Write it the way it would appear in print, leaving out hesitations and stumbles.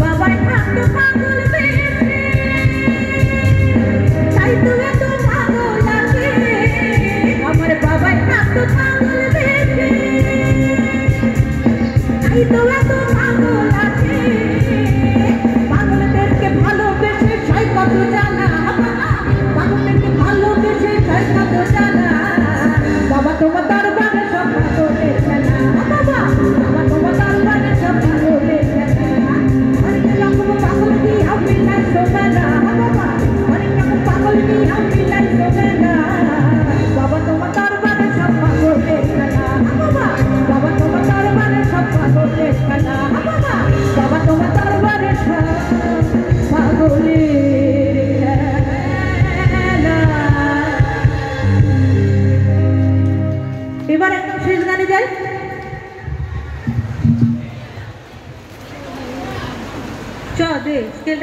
বাবাই থাকতো পাগল বেশে তাই তো এত পাগল লাগে আমার বাবাই থাকতো পাগল বেশে তাই তো এত পাগল লাগে পাগলদেরকে ভালোবেসে ছয় কত জানা পাগলদেরকে ভালোবেসে ছয় কত জানা বাবা তোমার দরবারে সব পাগলের খেলা বাবা বাবা তোমার দরবারে সব পাগলের খেলা অনেক রকম পাগল কি আমি নাই শোবে না বাবা অনেক রকম পাগল কি আমি নাই শোবে না বাবা তোমার দরবারে সব পাগলের খেলা বাবা বাবা তোমার দরবারে সব পাগলের খেলা বাবা বাবা তোমার দরবারে সব পাগলের এবার একদম শেষ গানে যাই চ দে